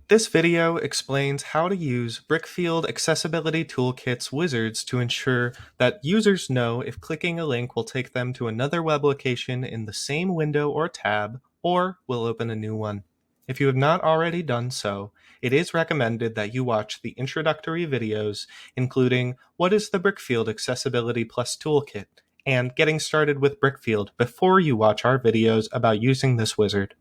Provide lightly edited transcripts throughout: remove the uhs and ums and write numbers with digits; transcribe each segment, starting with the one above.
This video explains how to use Brickfield Accessibility Toolkit's wizards to ensure that users know if clicking a link will take them to another web location in the same window or tab, or will open a new one. If you have not already done so, it is recommended that you watch the introductory videos, including What is the Brickfield Accessibility Plus Toolkit, and Getting Started with Brickfield before you watch our videos about using this wizard.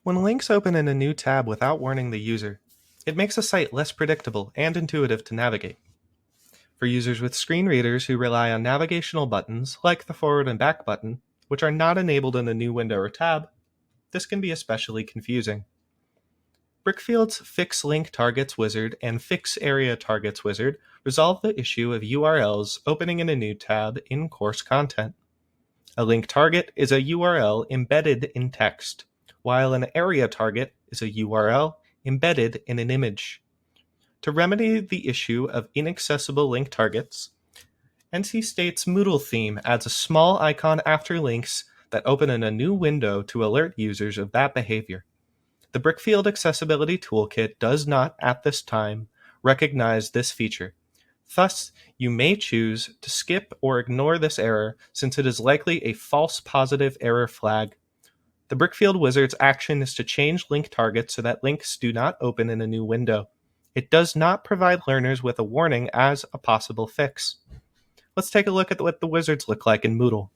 When links open in a new tab without warning the user, it makes a site less predictable and intuitive to navigate. For users with screen readers who rely on navigational buttons, like the forward and back button, which are not enabled in a new window or tab, this can be especially confusing. Brickfield's Fix Link Targets wizard and Fix Area Targets wizard resolve the issue of URLs opening in a new tab in course content. A link target is a URL embedded in text, while an area target is a URL embedded in an image. To remedy the issue of inaccessible link targets, NC State's Moodle theme adds a small icon after links that open in a new window to alert users of that behavior. The Brickfield Accessibility Toolkit does not, at this time, recognize this feature. Thus, you may choose to skip or ignore this error since it is likely a false positive error flag. The Brickfield wizard's action is to change link targets so that links do not open in a new window. It does not provide learners with a warning as a possible fix. Let's take a look at what the wizards look like in Moodle.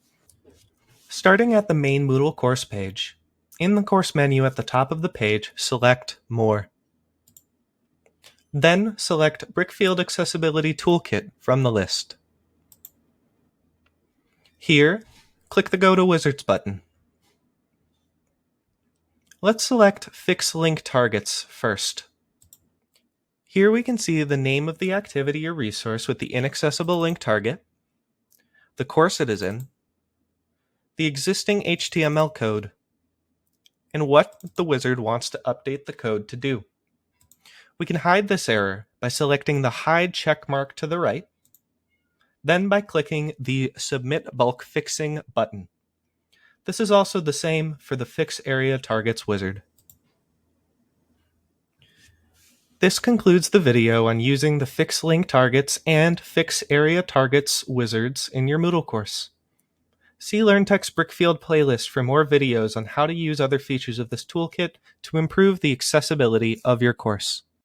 Starting at the main Moodle course page, in the course menu at the top of the page, select More. Then select Brickfield Accessibility Toolkit from the list. Here, click the Go to Wizards button. Let's select Fix Link Targets first. Here we can see the name of the activity or resource with the inaccessible link target, the course it is in, the existing HTML code, and what the wizard wants to update the code to do. We can hide this error by selecting the Hide checkmark to the right, then by clicking the Submit Bulk Fixing button. This is also the same for the Fix Area Targets wizard. This concludes the video on using the Fix Link Targets and Fix Area Targets wizards in your Moodle course. See LearnTech's Brickfield playlist for more videos on how to use other features of this toolkit to improve the accessibility of your course.